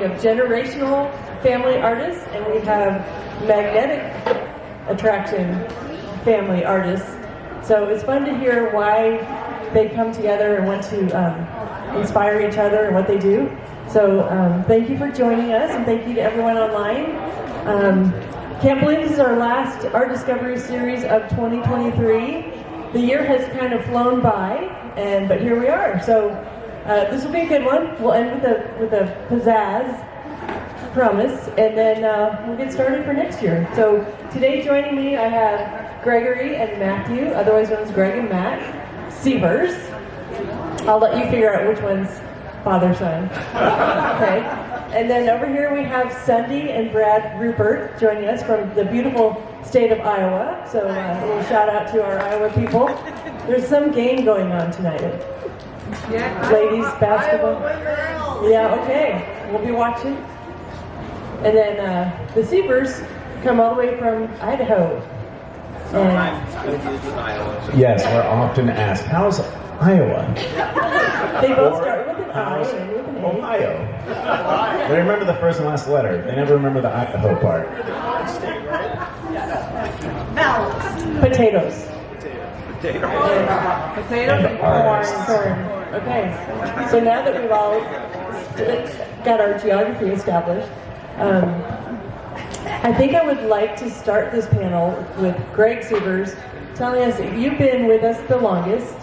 have generational family artists, and we have magnetic attraction family artists. So it's fun to hear why they come together and want to inspire each other and what they do. So thank you for joining us, and thank you to everyone online. Can't believe this is our last Art Discovery Series of 2023. The year has kind of flown by, but here we are. So this will be a good one. We'll end with a pizzazz, promise, and then we'll get started for next year. So today joining me, I have Gregory and Matthew, otherwise known as Greg and Matt Sievers. I'll let you figure out which one's father-son. Okay. And then over here we have Sundie and Brad Ruppert joining us from the beautiful state of Iowa. So a little shout out to our Iowa people. There's some game going on tonight. Ladies basketball. Yeah, okay. We'll be watching. And then the Sievers come all the way from Idaho. Yes, we're often asked, how's Iowa? They both start with an I and with an A. Ohio. They remember the first and last letter. They never remember the Idaho part. Potatoes. Potatoes and Corn. Okay. So now that we've all got our geography established, I think I would like to start this panel with Greg Sievers telling us if you've been with us the longest,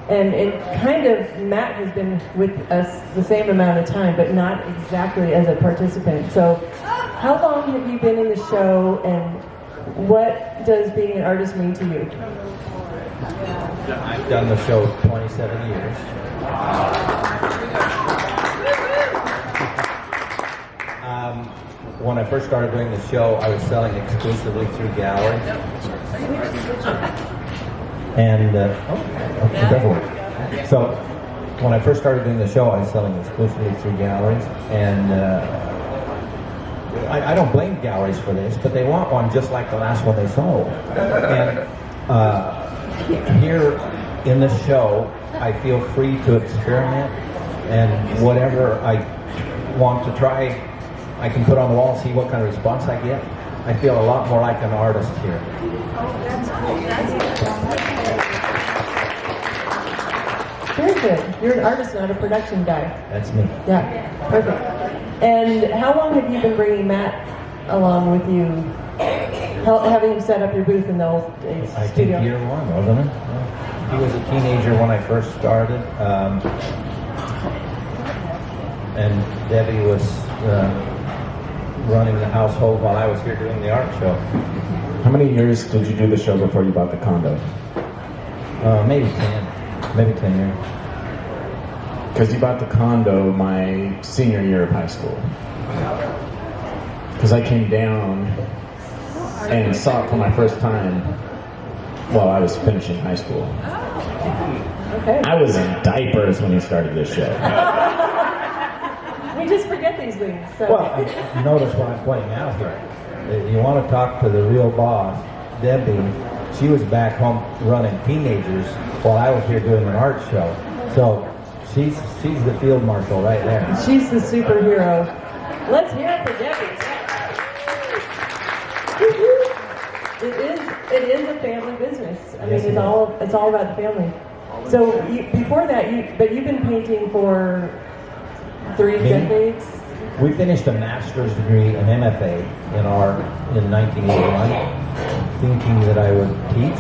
and kind of Matt has been with us the same amount of time, but not exactly as a participant. So how long have you been in the show, and what does being an artist mean to you? I've done the show 27 years. When I first started doing the show, I was selling exclusively through galleries. And, definitely. So, when I first started doing the show, I was selling exclusively through galleries. And I don't blame galleries for this, but they want one just like the last one they sold. And here in this show, I feel free to experiment, and whatever I want to try, I can put on the wall and see what kind of response I get. I feel a lot more like an artist here. Very good. You're an artist, not a production guy. That's me. Yeah, perfect. And how long have you been bringing Matt along with you, having him set up your booth in the old I studio? think year one, wasn't it? Yeah. He was a teenager when I first started. And Debbie was running the household while I was here doing the art show. How many years did you do the show before you bought the condo? Maybe 10 years. Because you bought the condo my senior year of high school. Because I came down and saw it for my first time while I was finishing high school. Okay. I was in diapers when you started this show. We just forget these things. So. Well, notice what I'm pointing out here. You want to talk to the real boss, Debbie. She was back home running teenagers while I was here doing an art show. So she's the field marshal right there. She's the superhero. Let's hear it for Debbie. It is a family business. I mean, it's all about the family. So before that, you've been painting for 3 decades. We finished a master's degree, an MFA in art in 1981, thinking that I would teach,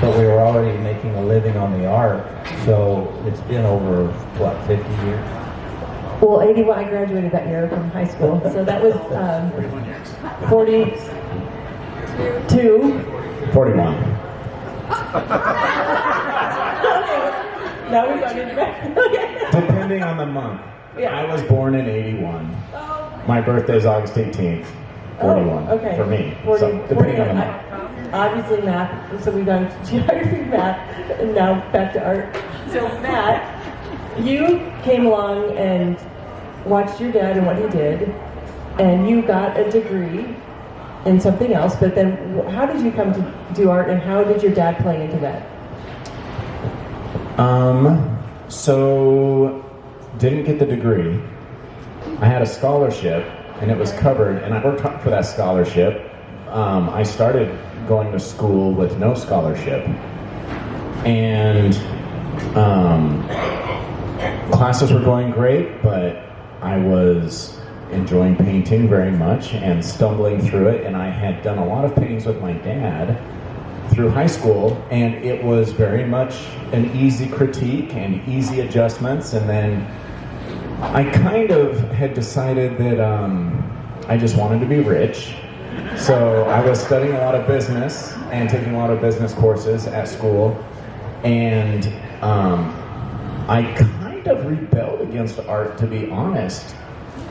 but we were already making a living on the art, so it's been over, 50 years? Well, 81, I graduated that year from high school, so that was 42. 41. Now we've got it back. Okay. Depending on the month. Yeah. I was born in 81. My birthday is August 18th. 41. Okay. For me. 40, So depending on the month. Obviously math, so we've done geography, math, and now back to art. So Matt, you came along and watched your dad and what he did, and you got a degree in something else, but then how did you come to do art, and how did your dad play into that? So didn't get the degree, I had a scholarship, and it was covered, and I worked hard for that scholarship. I started going to school with no scholarship, and classes were going great, but I was enjoying painting very much and stumbling through it, and I had done a lot of paintings with my dad through high school, and it was very much an easy critique and easy adjustments, and then I kind of had decided that I just wanted to be rich. So I was studying a lot of business and taking a lot of business courses at school, and I kind of rebelled against art, to be honest.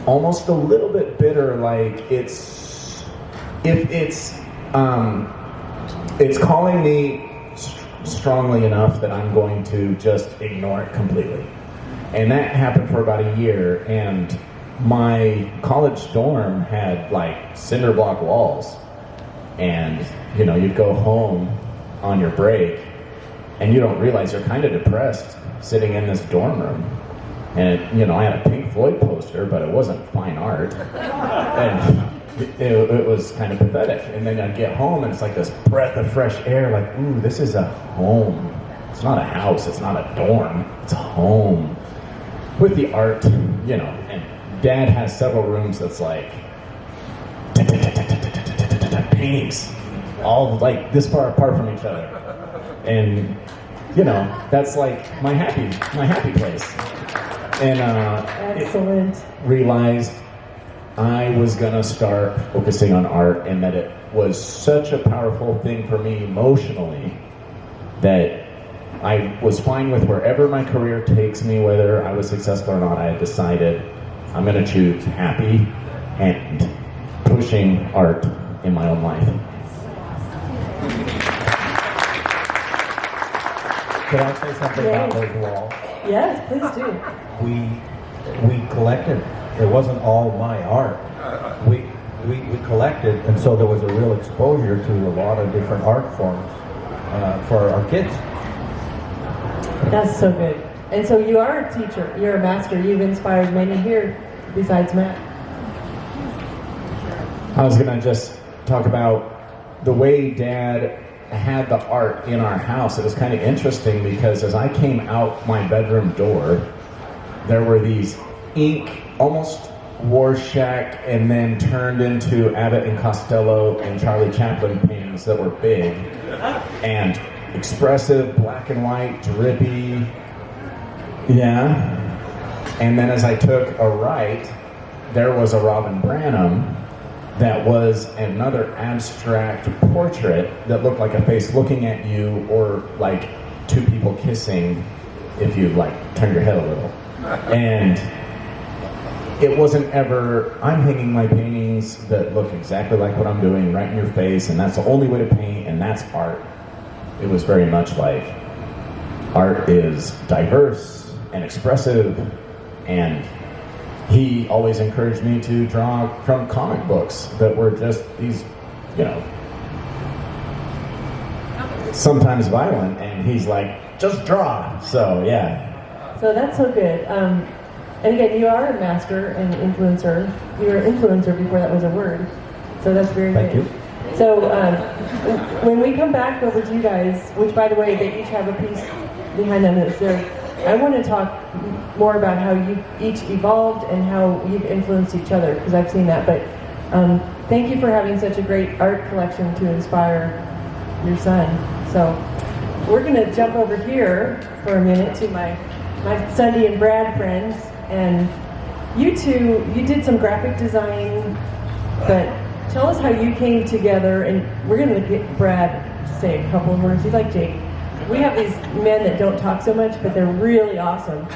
Almost a little bit bitter, like it's calling me strongly enough that I'm going to just ignore it completely. And that happened for about a year, and my college dorm had like cinder block walls, and you know, you'd go home on your break and you don't realize you're kind of depressed sitting in this dorm room. And you know, I had a Pink Floyd poster, but it wasn't fine art, and it was kind of pathetic. And then I'd get home and it's like this breath of fresh air, like, ooh, this is a home. It's not a house, it's not a dorm, it's a home. With the art, you know, and Dad has several rooms that's like paintings, all like this far apart from each other, and you know, that's like my happy place. And Excellent. Realized I was gonna start focusing on art, and that it was such a powerful thing for me emotionally that I was fine with wherever my career takes me, whether I was successful or not. I had decided I'm going to choose happy and pushing art in my own life. Could I say something about those walls? Yes, please do. We collected. It wasn't all my art. We collected, and so there was a real exposure to a lot of different art forms for our kids. That's so good. And so you are a teacher, you're a master, you've inspired many here besides Matt. I was going to just talk about the way Dad had the art in our house. It was kind of interesting because as I came out my bedroom door, there were these ink, almost Rorschach, and then turned into Abbott and Costello and Charlie Chaplin paintings that were big and expressive, black and white, drippy, yeah. And then as I took a right, there was a Robin Branham that was another abstract portrait that looked like a face looking at you, or like two people kissing if you like turn your head a little. And it wasn't ever, I'm hanging my paintings that look exactly like what I'm doing right in your face, and that's the only way to paint, and that's art. It was very much like art is diverse and expressive, and he always encouraged me to draw from comic books that were just these, you know, sometimes violent, and he's like, just draw. So yeah. So that's so good. And again, you are a master and influencer. You were an influencer before that was a word. So that's very good. Thank you. So when we come back over to you guys, which by the way, they each have a piece behind them that's there, I want to talk more about how you each evolved and how you've influenced each other, because I've seen that. But thank you for having such a great art collection to inspire your son. So we're going to jump over here for a minute to my Sundie and Brad friends. And you two, you did some graphic design, but tell us how you came together. And we're going to get Brad to say a couple of words. He's like Jake. We have these men that don't talk so much, but they're really awesome.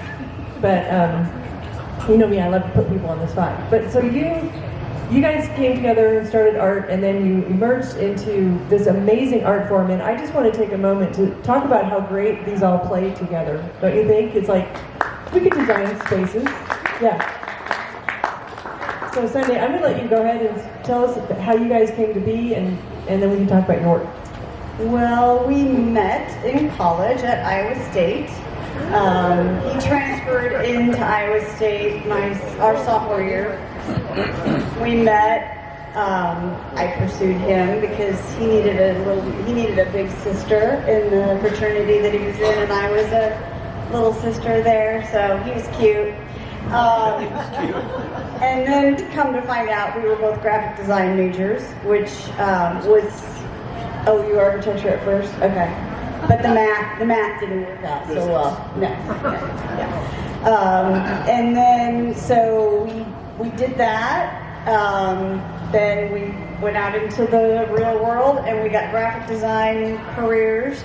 But you know me, I love to put people on the spot. But so you guys came together and started art, and then you emerged into this amazing art form. And I just want to take a moment to talk about how great these all play together. Don't you think? It's like we could design spaces. Yeah. So Sundie, I'm going to let you go ahead and tell us how you guys came to be, and then we can talk about your work. Well, we met in college at Iowa State, He transferred into Iowa State our sophomore year. We met. I pursued him because he needed a big sister in the fraternity that he was in, and I was a little sister there, so he was cute. And then to come to find out, we were both graphic design majors, which you were architecture at first? Okay. But the math didn't work out so well. No. Yeah. And then, so we did that. Then we went out into the real world and we got graphic design careers.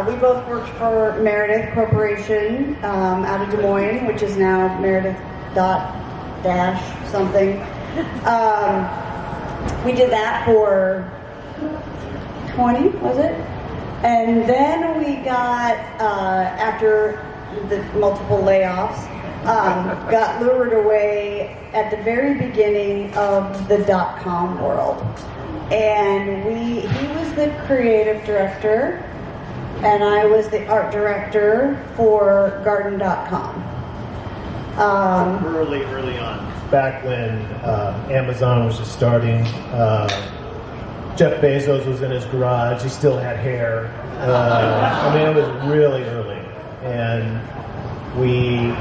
We both worked for Meredith Corporation out of Des Moines, which is now Meredith dash something. We did that for 20, was it? And then we got, after the multiple layoffs, got lured away at the very beginning of the .com world. And he was the creative director, and I was the art director for Garden.com. Early on, back when Amazon was just starting. Jeff Bezos was in his garage. He still had hair. I mean, it was really early. And we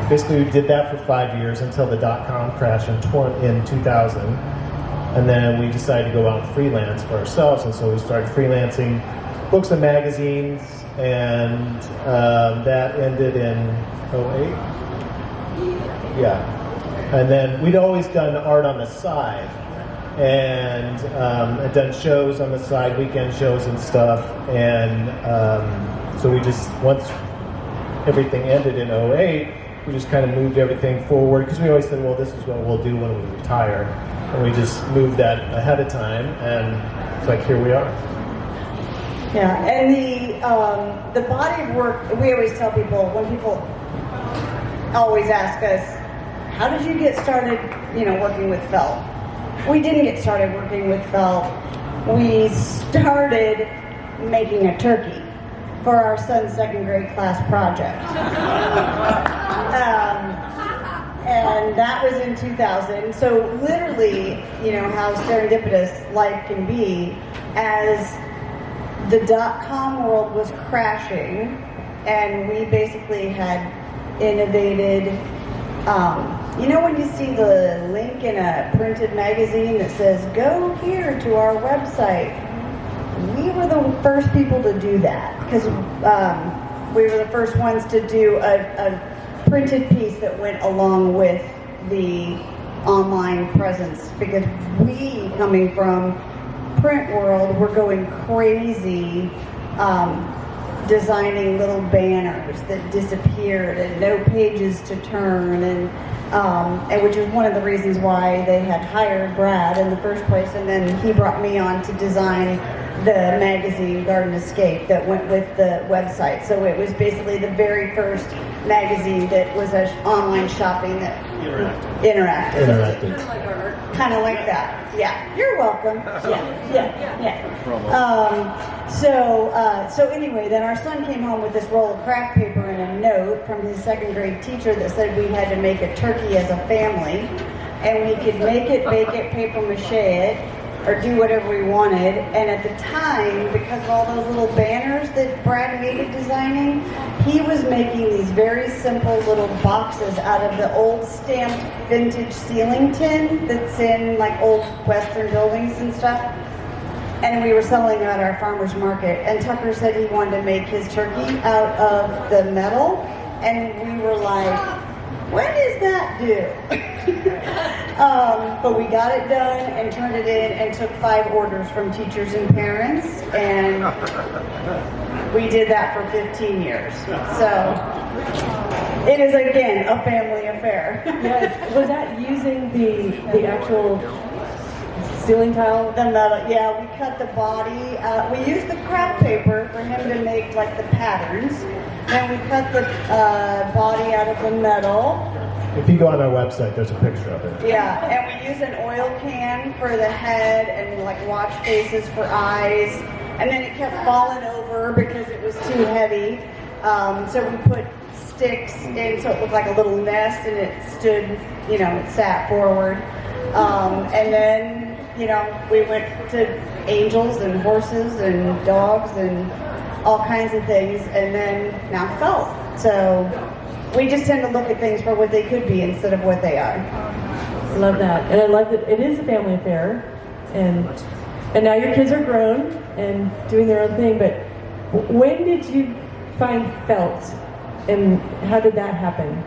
basically did that for 5 years until the .com crash in 2000. And then we decided to go out and freelance for ourselves. And so we started freelancing books and magazines. And that ended in 2008. Yeah. And then we'd always done art on the side. And had done shows on the side, weekend shows and stuff, and so we just, once everything ended in 2008, we just kind of moved everything forward, because we always said, well, this is what we'll do when we retire, and we just moved that ahead of time, and it's like, here we are. Yeah, and the body of work, we always tell people, when people always ask us, how did you get started, working with felt? We didn't get started working with felt. We started making a turkey for our son's second grade class project. And that was in 2000. So literally, how serendipitous life can be, as the .com world was crashing, and we basically had innovated. When you see the link in a printed magazine that says, go here to our website, we were the first people to do that, because we were the first ones to do a printed piece that went along with the online presence, because we, coming from print world, were going crazy designing little banners that disappeared and no pages to turn, and which is one of the reasons why they had hired Brad in the first place, and then he brought me on to design the magazine Garden Escape that went with the website. So it was basically the very first magazine that was an online shopping that interactive. Kind of like that. Yeah, you're welcome. Yeah. So anyway, then our son came home with this roll of craft paper and a note from his second grade teacher that said we had to make a turkey as a family, and we could make it, bake it, paper mache it, or do whatever we wanted. And at the time, because of all those little banners that Brad hated designing, he was making these very simple little boxes out of the old stamped vintage ceiling tin that's in like old Western buildings and stuff. And we were selling at our farmer's market. And Tucker said he wanted to make his turkey out of the metal. And we were like, when does that do? But we got it done and turned it in and took 5 orders from teachers and parents, and we did that for 15 years. So it is, again, a family affair. Yes. Was that using the actual ceiling tile? The metal, yeah, we cut the body. We used the craft paper for him to make like the patterns. Then we cut the body out of the metal. If you go on our website, there's a picture of it. Yeah, and we use an oil can for the head and like watch faces for eyes. And then it kept falling over because it was too heavy. So we put sticks in so it looked like a little nest, and it stood, it sat forward. And then, we went to angels and horses and dogs and all kinds of things, and then now felt. So we just tend to look at things for what they could be instead of what they are. Love that. And I love that it is a family affair. And now your kids are grown and doing their own thing, but when did you find felt, and how did that happen?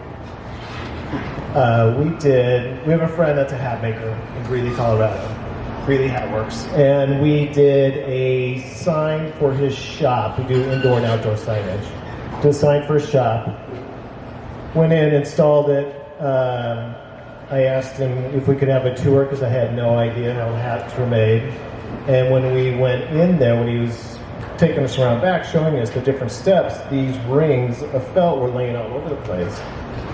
We have a friend that's a hat maker in Greeley, Colorado. Greeley Hat Works. And we did a sign for his shop. We do indoor and outdoor signage. Did a sign for his shop. Went in, installed it. I asked him if we could have a tour because I had no idea how hats were made. And when we went in there, when he was taking us around back, showing us the different steps, these rings of felt were laying all over the place.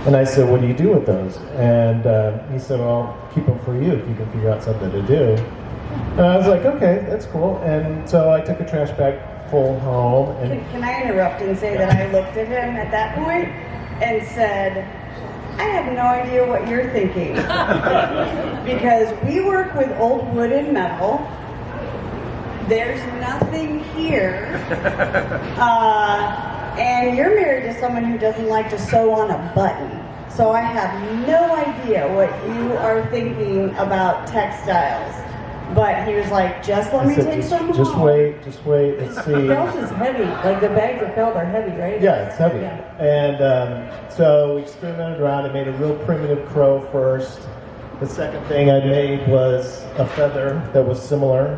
And I said, what do you do with those? And he said, well, keep them for you if you can figure out something to do. And I was like, okay, that's cool. And so I took a trash bag full home. And Can I interrupt and say that I looked at him at that point and said, I have no idea what you're thinking. Because we work with old wood and metal. There's nothing here. And you're married to someone who doesn't like to sew on a button. So I have no idea what you are thinking about textiles. But he was like, just let me take some just home. just wait, let's see. Felt is heavy. Like the bags of felt are heavy, right? Yeah, it's heavy. Yeah. And so we experimented around. I made a real primitive crow first. The second thing I made was a feather that was similar.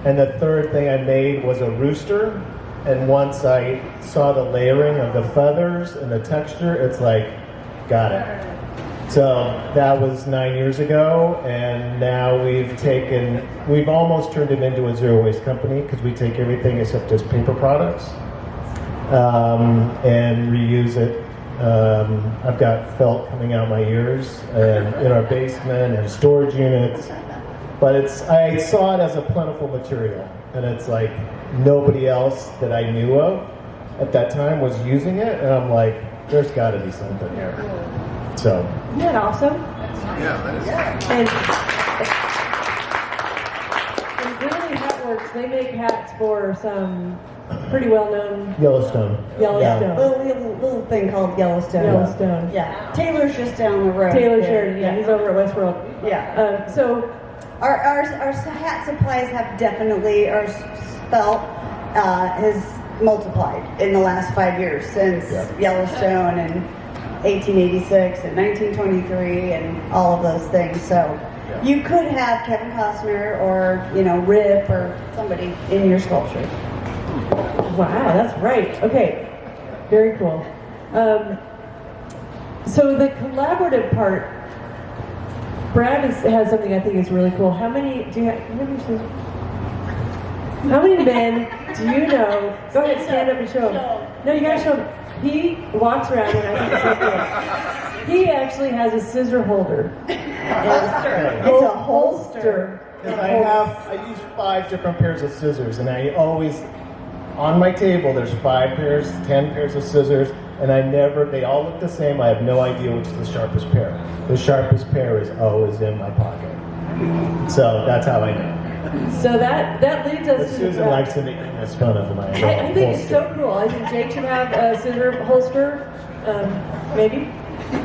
And the third thing I made was a rooster. And once I saw the layering of the feathers and the texture, it's like, got it. So that was 9 years ago, and now we've almost turned it into a zero waste company because we take everything except just paper products and reuse it. I've got felt coming out my ears and in our basement and storage units, but I saw it as a plentiful material, and it's like nobody else that I knew of at that time was using it, and I'm like, there's got to be something here. So. Isn't that awesome? Yeah, that is. And Greeley Hat Works, they make hats for some pretty well-known Yellowstone. Little thing called Yellowstone. Yeah. Taylor's just down the road. Taylor Sheridan, yeah, he's over at Westworld. Yeah. So Our hat supplies have definitely, our felt has multiplied in the last 5 years since Yellowstone and 1886 and 1923 and all of those things. So you could have Kevin Costner or, Rip or somebody in your sculpture. wow, that's right. Okay, very cool. So the collaborative part, Brad has something I think is really cool. How many men do you know? Go ahead, stand up and show them. No, you gotta show them. He walks around, and I think it's so cool. He actually has a scissor holder. It's a holster. I use 5 different pairs of scissors, and I always, on my table, there's 5 pairs, 10 pairs of scissors, and they all look the same. I have no idea which is the sharpest pair. The sharpest pair is always in my pocket. So that's how I know. So that leads us But to Susan the likes to make fun of my I think it's so cool. I think Jake should have a scissor holster, maybe,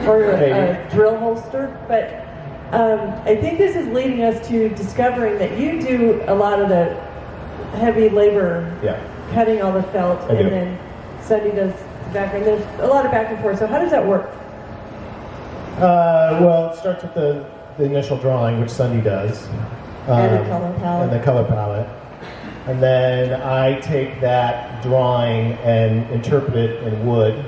or a drill holster. But I think this is leading us to discovering that you do a lot of the heavy labor, cutting all the felt, and then Sundie does the background. There's a lot of back and forth. So how does that work? Well, it starts with the initial drawing, which Sundie does. And the color palette. And the color palette. And then I take that drawing and interpret it in wood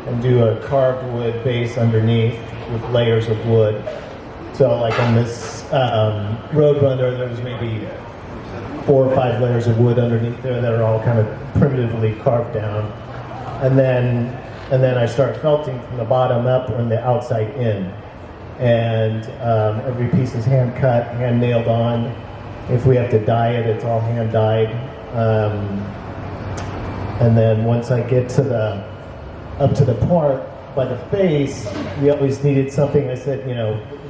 and do a carved wood base underneath with layers of wood. So like on this Roadrunner, there's maybe 4 or 5 layers of wood underneath there that are all kind of primitively carved down. And then I start felting from the bottom up and the outside in. And every piece is hand cut, hand nailed on. If we have to dye it, it's all hand dyed. And then once I get to the up to the part by the face, we always needed something. I said,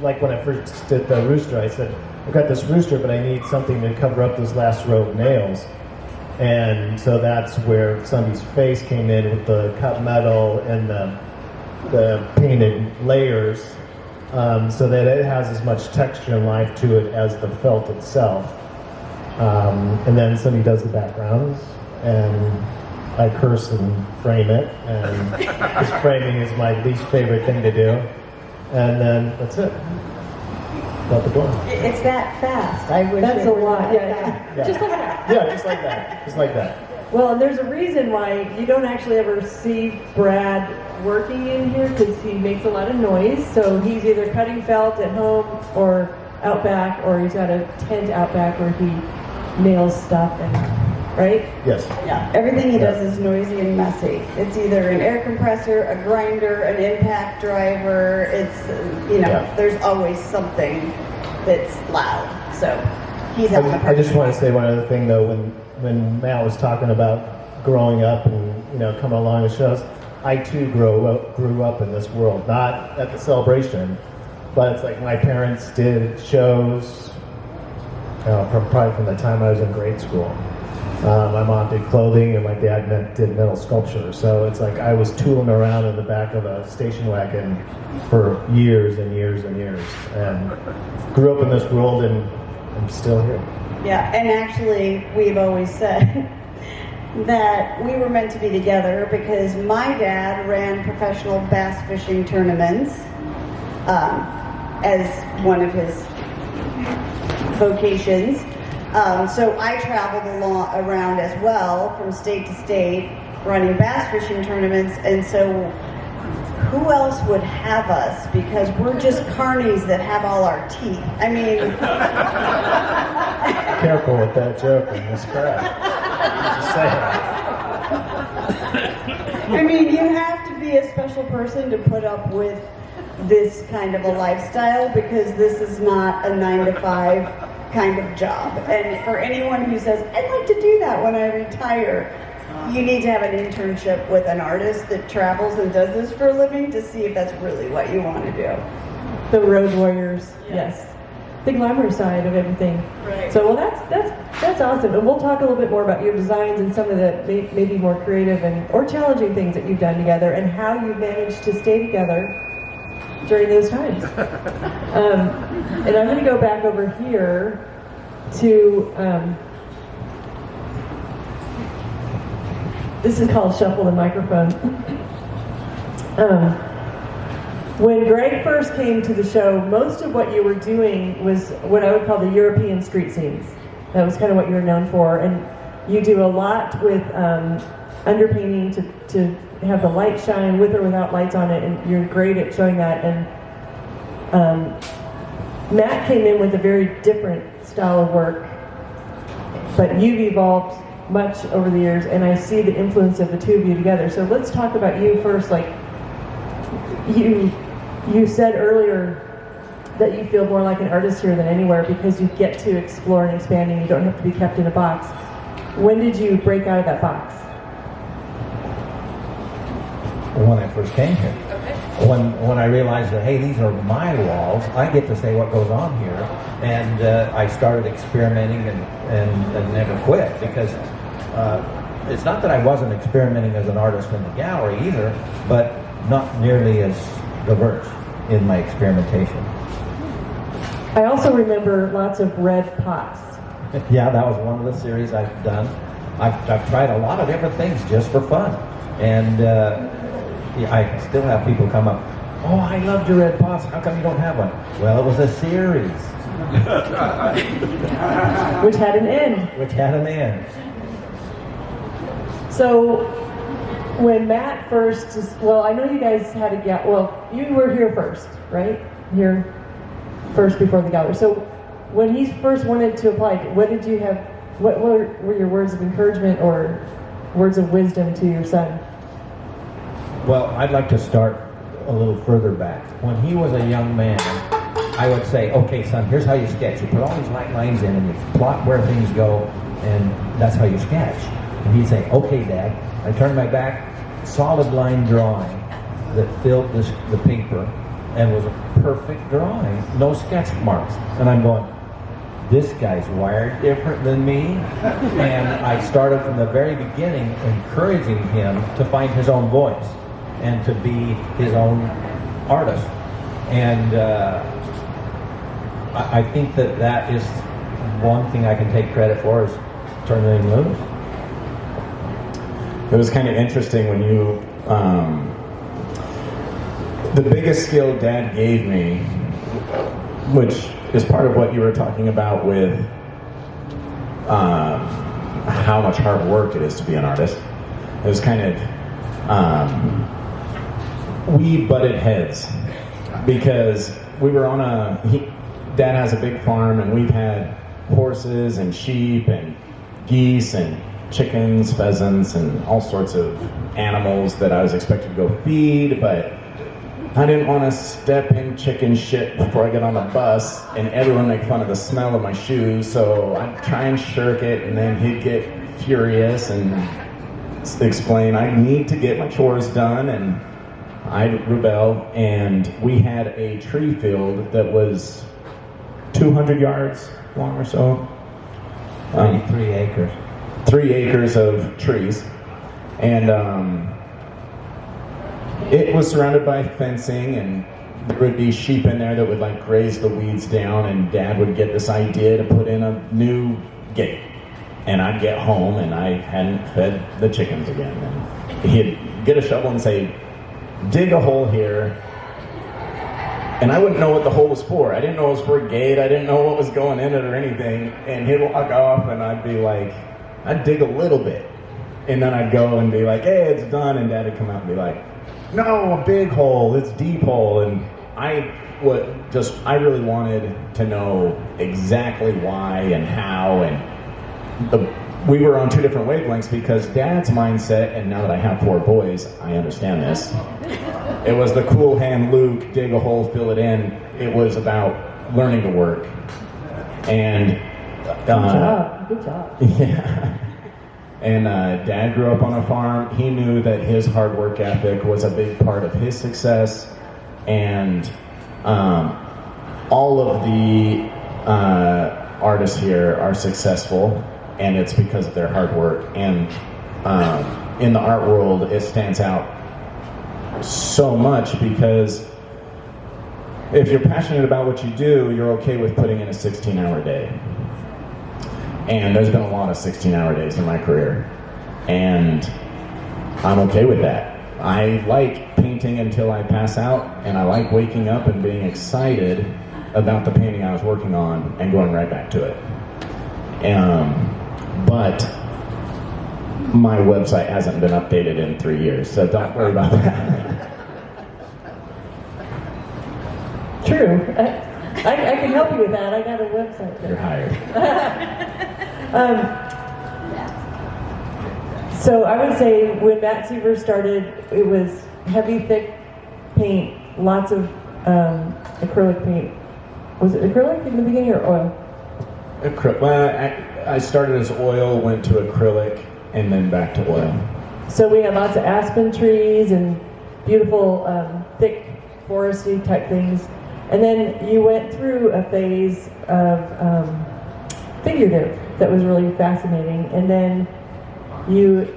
like when I first did the rooster, I said, I've got this rooster, but I need something to cover up this last row of nails. And so that's where Sundie's face came in with the cut metal and the painted layers, so that it has as much texture and life to it as the felt itself. And then Sundie does the backgrounds, and I curse and frame it, and this framing is my least favorite thing to do. And then that's it. Out the door. It's that fast. I wish That's it a were lot. that Yeah, fast. yeah. Just like that. Yeah, just like that. Just like that. Well, and there's a reason why you don't actually ever see Brad working in here, because he makes a lot of noise. So he's either cutting felt at home or out back, or he's got a tent out back where he nails stuff, and right? Yes. Yeah, everything he does is noisy and messy. It's either an air compressor, a grinder, an impact driver. It's, there's always something that's loud. So he's out I just want to say one other thing, though. When Matt was talking about growing up and coming along the shows, I too grew up in this world. Not at the Celebration, but it's like my parents did shows probably from the time I was in grade school. My mom did clothing, and my dad did metal sculpture. So it's like I was tooling around in the back of a station wagon for years and years and years, and grew up in this world, and I'm still here. Yeah, and actually, we've always said that we were meant to be together because my dad ran professional bass fishing tournaments as one of his vocations. So I traveled around as well from state to state running bass fishing tournaments, and so who else would have us? Because we're just carnies that have all our teeth. I mean... Careful with that joke in this crowd. Just saying. I mean, you have to be a special person to put up with this kind of a lifestyle, because this is not a 9-to-5 kind of job. And for anyone who says, I'd like to do that when I retire, you need to have an internship with an artist that travels and does this for a living to see if that's really what you want to do. The road warriors, yes. The glamour side of everything. Right. So, well, that's awesome. And we'll talk a little bit more about your designs and some of the maybe more creative or challenging things that you've done together, and how you managed to stay together during those times. And I'm going to go back over here to, this is called Shuffle the Microphone. When Greg first came to the show, most of what you were doing was what I would call the European street scenes. That was kind of what you were known for. And you do a lot with underpainting to have the light shine with or without lights on it, and you're great at showing that. And Matt came in with a very different style of work, but you've evolved much over the years, and I see the influence of the two of you together. So let's talk about you first. Like, you said earlier that you feel more like an artist here than anywhere because you get to explore and expand, and you don't have to be kept in a box. When did you break out of that box? When I first came here. Okay. When I realized that, hey, these are my walls, I get to say what goes on here, and I started experimenting and never quit, because it's not that I wasn't experimenting as an artist in the gallery either, but not nearly as diverse in my experimentation. I also remember lots of red pots. Yeah, that was one of the series I've done. I've tried a lot of different things just for fun, and I still have people come up, oh, I loved your red pots, how come you don't have one? Well, it was a series. Which had an end. Which had an end. So, when Matt first, well, I know you guys had a well, you were here first, right? Here first before the gallery. So, when he first wanted to apply, what did you have, what were your words of encouragement or words of wisdom to your son? Well, I'd like to start a little further back. When he was a young man, I would say, okay, son, here's how you sketch. You put all these light lines in and you plot where things go, and that's how you sketch. And he'd say, okay, Dad. I turned my back, solid line drawing that filled the paper and was a perfect drawing, no sketch marks. And I'm going, this guy's wired different than me. And I started from the very beginning encouraging him to find his own voice and to be his own artist. And I think that is one thing I can take credit for, is turning him loose. It was kind of interesting when you, the biggest skill Dad gave me, which is part of what you were talking about with how much hard work it is to be an artist. It was kind of, we butted heads because we were on Dad has a big farm, and we've had horses and sheep and geese and chickens, pheasants, and all sorts of animals that I was expected to go feed, but I didn't want to step in chicken shit before I get on the bus and everyone make fun of the smell of my shoes, so I'd try and shirk it, and then he'd get furious and explain I need to get my chores done, and I'd rebel. And we had a tree field that was 200 yards long or so. 3 acres. 3 acres of trees, and it was surrounded by fencing, and there would be sheep in there that would like graze the weeds down, and Dad would get this idea to put in a new gate, and I'd get home and I hadn't fed the chickens again, and he'd get a shovel and say, dig a hole here, and I wouldn't know what the hole was for. I didn't know it was for a gate, I didn't know what was going in it or anything, and he'd walk off and I'd be like, I'd dig a little bit, and then I'd go and be like, hey, it's done, and Dad would come out and be like, no, a big hole, it's deep hole. And I really wanted to know exactly why and how, and we were on 2 different wavelengths, because Dad's mindset, and now that I have 4 boys, I understand this. It was the cool hand Luke, dig a hole, fill it in. It was about learning to work. And Good job. Yeah. And Dad grew up on a farm. He knew that his hard work ethic was a big part of his success, and all of the artists here are successful, and it's because of their hard work. And in the art world, it stands out so much because if you're passionate about what you do, you're okay with putting in a 16-hour day. And there's been a lot of 16-hour days in my career, and I'm okay with that. I like painting until I pass out, and I like waking up and being excited about the painting I was working on and going right back to it. But my website hasn't been updated in 3 years, so don't worry about that. True. I can help you with that. I got a website there. You're hired. So I would say when Matt Sievers started, it was heavy, thick paint, lots of acrylic paint. Was it acrylic in the beginning or oil? Well, I started as oil, went to acrylic, and then back to oil. So we had lots of aspen trees and beautiful, thick, foresty type things. And then you went through a phase of figurative that was really fascinating. And then you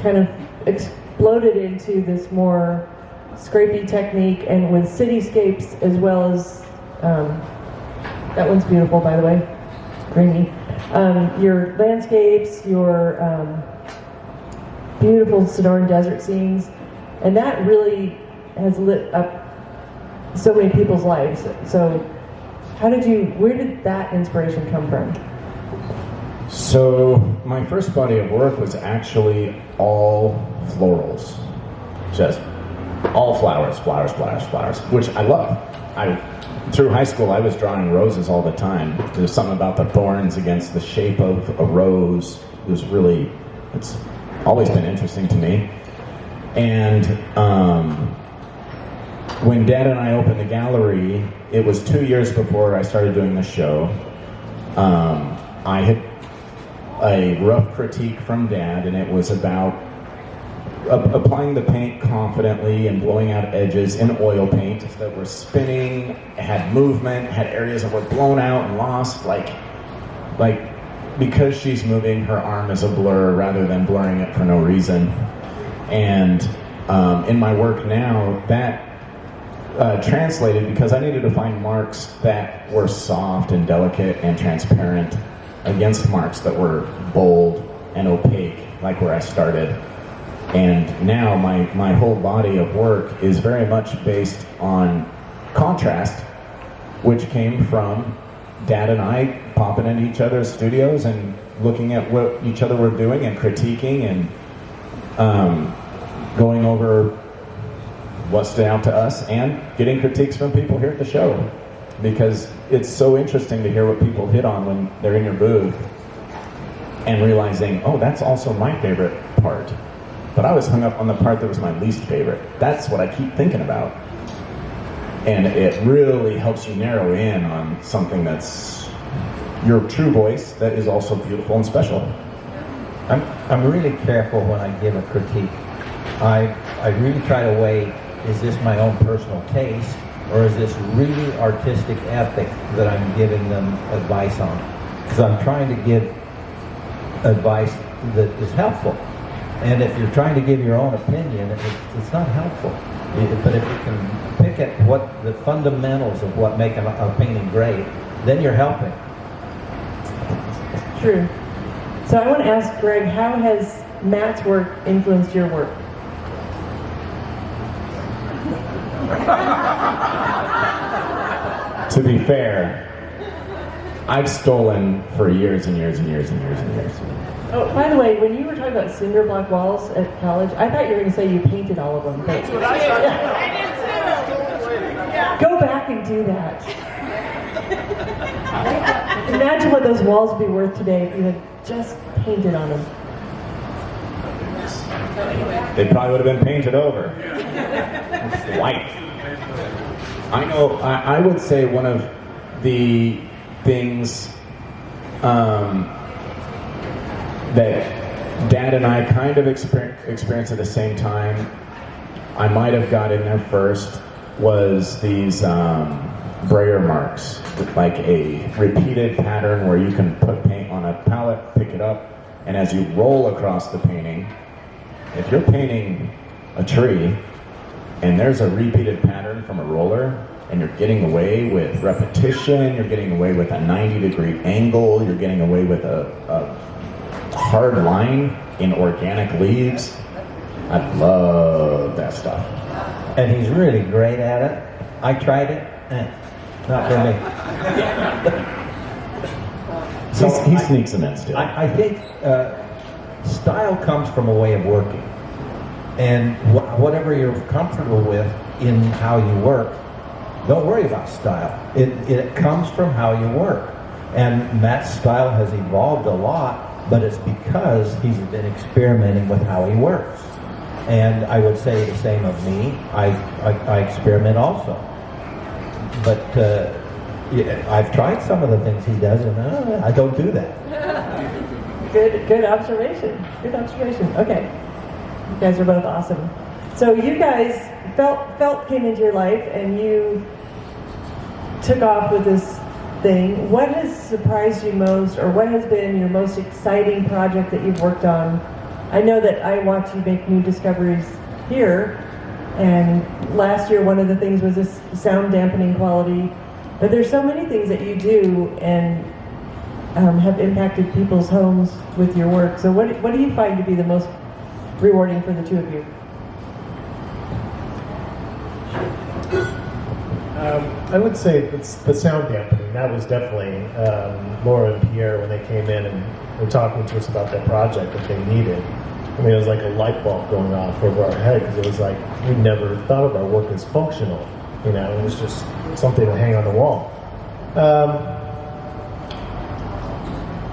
kind of exploded into this more scrapey technique, and with cityscapes as well as, that one's beautiful, by the way, grainy. Your landscapes, your beautiful Sonoran desert scenes, and that really has lit up so many people's lives. So where did that inspiration come from? So my first body of work was actually all florals. Just all flowers, which I love. Through high school, I was drawing roses all the time. There's something about the thorns against the shape of a rose. It's always been interesting to me. And when Dad and I opened the gallery, it was 2 years before I started doing the show. I had a rough critique from Dad, and it was about applying the paint confidently and blowing out edges in oil paint that were spinning, had movement, had areas that were blown out and lost, like because she's moving, her arm is a blur rather than blurring it for no reason. And in my work now, that translated because I needed to find marks that were soft and delicate and transparent against marks that were bold and opaque, like where I started. And now my whole body of work is very much based on contrast, which came from Dad and I popping into each other's studios and looking at what each other were doing and critiquing and going over what stood out to us and getting critiques from people here at the show, because it's so interesting to hear what people hit on when they're in your booth and realizing, oh, that's also my favorite part. But I was hung up on the part that was my least favorite. That's what I keep thinking about. And it really helps you narrow in on something that's your true voice that is also beautiful and special. I'm really careful when I give a critique. I really try to weigh, is this my own personal taste, or is this really artistic ethic that I'm giving them advice on? Because I'm trying to give advice that is helpful. And if you're trying to give your own opinion, it's not helpful. But if you can pick at what the fundamentals of what make a painting great, then you're helping. True. So I want to ask Greg, how has Matt's work influenced your work? To be fair, I've stolen for years and years and years and years and years. Oh, by the way, when you were talking about cinder block walls at college, I thought you were going to say you painted all of them. But That's what I thought. go back and do that. Imagine what those walls would be worth today if you had just painted on them. They probably would have been painted over. It's white. I know, I would say one of the things that Dad and I kind of experienced at the same time, I might have got in there first, was these brayer marks, like a repeated pattern where you can put paint on a palette, pick it up, and as you roll across the painting, if you're painting a tree and there's a repeated pattern from a roller and you're getting away with repetition, you're getting away with a 90-degree angle, you're getting away with a hard line in organic leaves, I love that stuff. And he's really great at it. I tried it, not for me. So he sneaks them in still. I think style comes from a way of working. And whatever you're comfortable with in how you work, don't worry about style. It comes from how you work. And Matt's style has evolved a lot, but it's because he's been experimenting with how he works. And I would say the same of me. I experiment also. But I've tried some of the things he does, and I don't do that. Good observation. Good observation. Okay. You guys are both awesome. So you guys, felt came into your life and you took off with this thing. What has surprised you most, or what has been your most exciting project that you've worked on? I know that I watch you make new discoveries here, and last year one of the things was this sound dampening quality, but there's so many things that you do and have impacted people's homes with your work. So what do you find to be the most rewarding for the two of you? I would say it's the sound dampening. That was definitely Laura and Pierre when they came in and were talking to us about that project that they needed. I mean, it was like a light bulb going off over our head, because it was like we never thought of our work as functional. You know, it was just something to hang on the wall.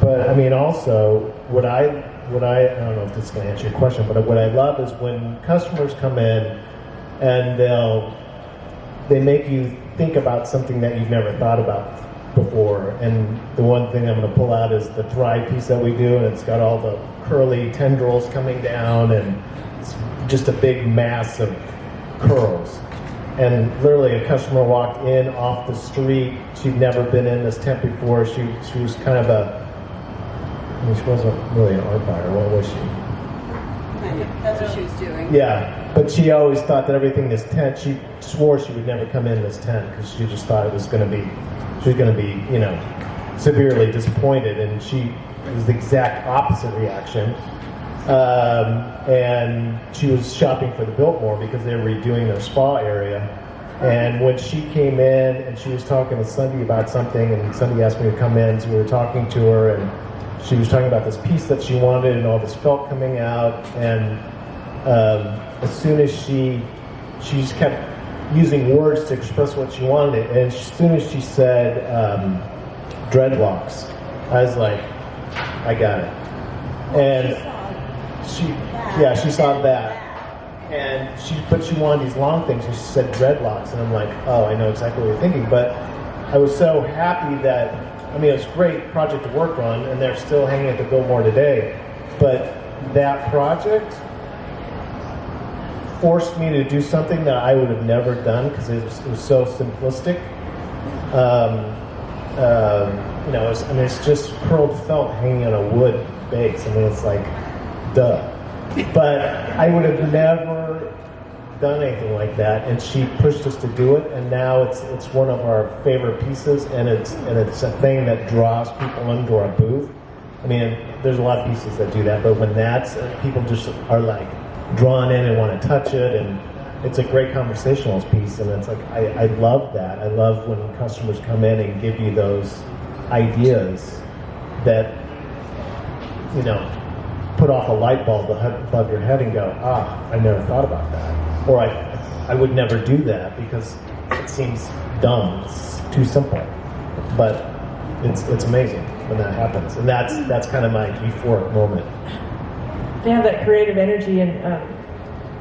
But I mean, also what I don't know if this is going to answer your question, but what I love is when customers come in and they make you think about something that you've never thought about before. And the one thing I'm going to pull out is the Thrive piece that we do, and it's got all the curly tendrils coming down, and it's just a big mass of curls. And literally a customer walked in off the street. She'd never been in this tent before. She was kind of she wasn't really an art buyer. What was she? That's what she was doing. Yeah, but she always thought that everything in this tent, she swore she would never come in this tent because she just thought she was going to be, severely disappointed, and she was the exact opposite reaction. And she was shopping for the Biltmore because they were redoing their spa area. And when she came in and she was talking to Sundie about something, and Sundie asked me to come in, so we were talking to her, and she was talking about this piece that she wanted and all this felt coming out. And as soon as she just kept using words to express what she wanted, and as soon as she said dreadlocks, I was like, I got it. And she saw that. And but she wanted these long things, and she said dreadlocks, and I'm like, oh, I know exactly what you're thinking. But I was so happy that, it was a great project to work on, and they're still hanging at the Biltmore today. But that project forced me to do something that I would have never done because it was so simplistic. It's just curled felt hanging on a wood base. It's like, duh. But I would have never done anything like that, and she pushed us to do it, and now it's one of our favorite pieces, and it's a thing that draws people into our booth. There's a lot of pieces that do that, but when people just are like drawn in and want to touch it, and it's a great conversationalist piece, and it's like I love that. I love when customers come in and give you those ideas that put off a light bulb above your head and go, I never thought about that. Or I would never do that because it seems dumb. It's too simple. But it's amazing when that happens. And that's kind of my euphoric moment. They have that creative energy, and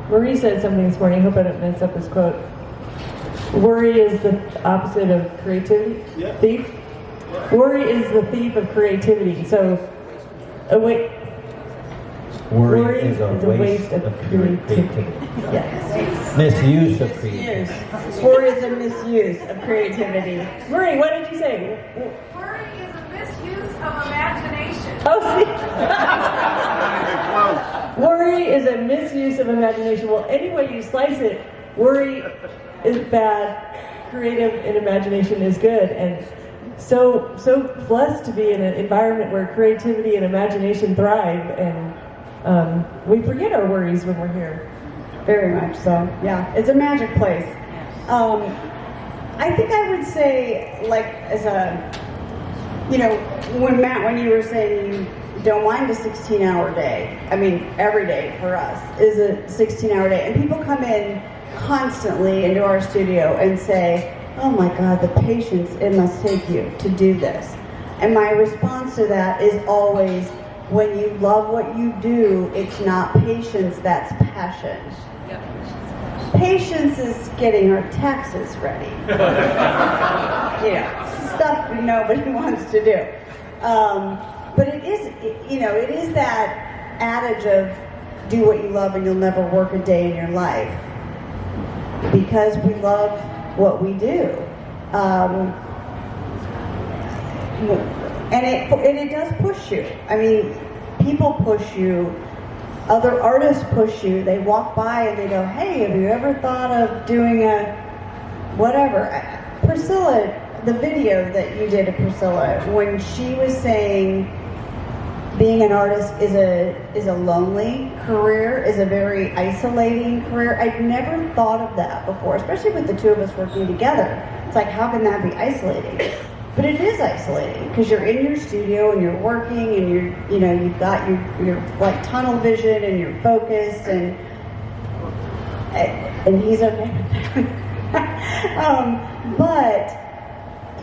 Marie said something this morning, I hope I don't mess up this quote. Worry is the opposite of creativity. Yeah. Thief. Worry is the thief of creativity. So, Worry is a waste of creativity. Yes. Misuse of creativity. Worry is a misuse of creativity. Marie, what did you say? Worry is a misuse of imagination. Oh, see. Worry is a misuse of imagination. Well, any way you slice it, worry is bad, creative and imagination is good. And so blessed to be in an environment where creativity and imagination thrive, and we forget our worries when we're here. Very much so. Yeah, it's a magic place. I think I would say, like, as when you were saying you don't mind a 16-hour day. Every day for us is a 16-hour day, and people come in constantly into our studio and say, oh my God, the patience it must take you to do this. And my response to that is always, when you love what you do, it's not patience, that's passion. Yep. Patience is getting our taxes ready. Stuff nobody wants to do. But it is that adage of do what you love and you'll never work a day in your life. Because we love what we do. And it does push you. People push you. Other artists push you. They walk by and they go, hey, have you ever thought of doing a whatever? Priscilla, the video that you did of Priscilla, when she was saying being an artist is a lonely career, is a very isolating career. I'd never thought of that before, especially with the two of us working together. It's like, how can that be isolating? But it is isolating because you're in your studio and you're working and you've got your like tunnel vision and you're focused and he's okay. But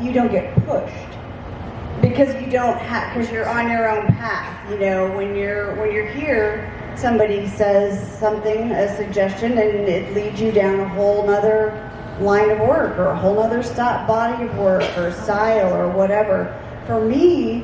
you don't get pushed because because you're on your own path. When you're here, somebody says something, a suggestion, and it leads you down a whole nother line of work or a whole other body of work or style or whatever. For me,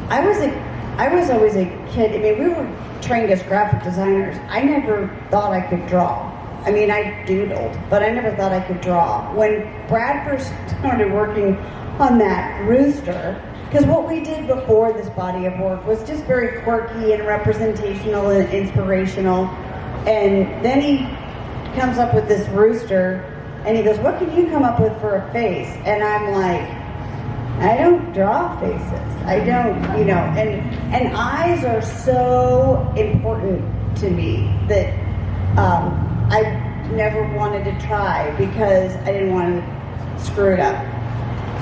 I was always a kid. We were trained as graphic designers, I never thought I could draw. I mean, I doodled, but I never thought I could draw. When Brad first started working on that rooster, because what we did before this body of work was just very quirky and representational and inspirational. And then he comes up with this rooster, and he goes, what can you come up with for a face? And I'm like, I don't draw faces. I don't, and eyes are so important to me that I never wanted to try because I didn't want to screw it up.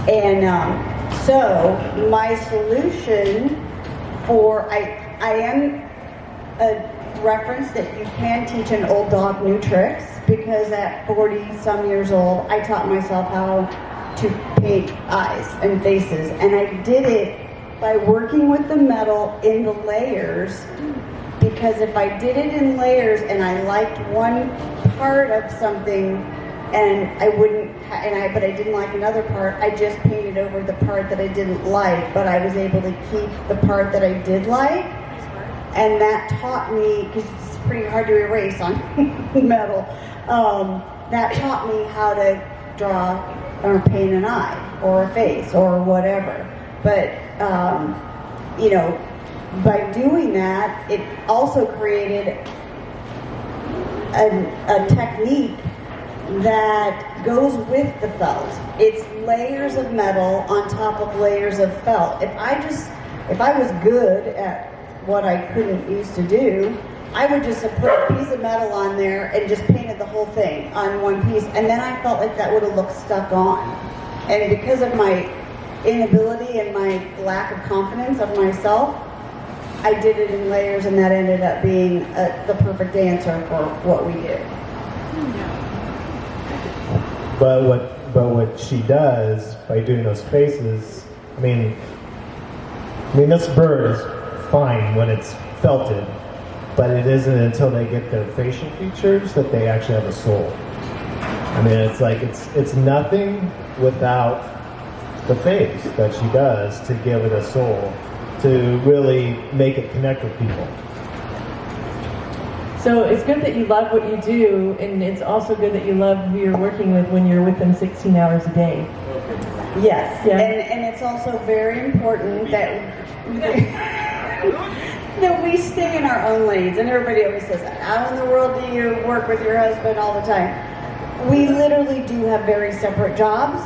And so my solution for, I am a reference that you can teach an old dog new tricks, because at 40 some years old, I taught myself how to paint eyes and faces, and I did it by working with the metal in the layers, because if I did it in layers and I liked one part of something and but I didn't like another part, I just painted over the part that I didn't like, but I was able to keep the part that I did like. And that taught me, because it's pretty hard to erase on metal, that taught me how to draw or paint an eye or a face or whatever. But, by doing that, it also created a technique that goes with the felt. It's layers of metal on top of layers of felt. If I was good at what I couldn't used to do, I would just have put a piece of metal on there and just painted the whole thing on one piece, and then I felt like that would have looked stuck on. And because of my inability and my lack of confidence of myself, I did it in layers, and that ended up being the perfect answer for what we do. But what she does by doing those faces, I mean this bird is fine when it's felted, but it isn't until they get their facial features that they actually have a soul. I mean, it's like it's nothing without the face that she does to give it a soul, to really make it connect with people. So it's good that you love what you do, and it's also good that you love who you're working with when you're with them 16 hours a day. Yes, Yeah. and it's also very important that that we stay in our own lanes. And everybody always says that. How in the world do you work with your husband all the time? We literally do have very separate jobs,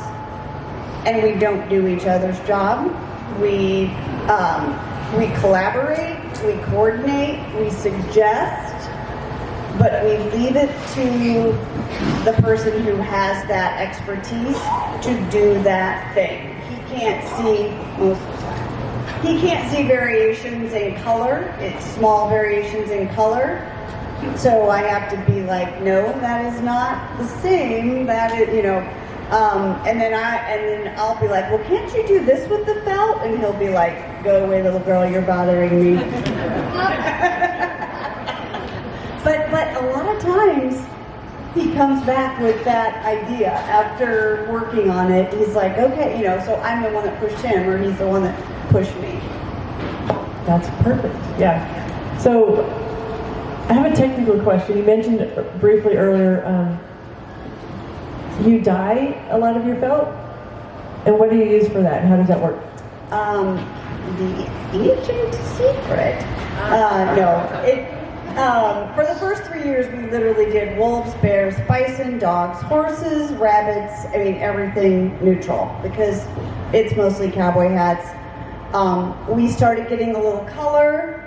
and we don't do each other's job. We collaborate, we coordinate, we suggest, but we leave it to the person who has that expertise to do that thing. He can't see most of the time. He can't see variations in color. It's small variations in color. So I have to be like, no, that is not the same. That is, and then I'll be like, well, can't you do this with the felt? And he'll be like, go away, little girl, you're bothering me. But a lot of times he comes back with that idea after working on it. He's like, okay, so I'm the one that pushed him, or he's the one that pushed me. That's perfect. Yeah. So I have a technical question. You mentioned briefly earlier, you dye a lot of your felt? And what do you use for that? How does that work? The ancient secret. For the first 3 years, we literally did wolves, bears, bison, dogs, horses, rabbits, everything neutral, because it's mostly cowboy hats. We started getting a little color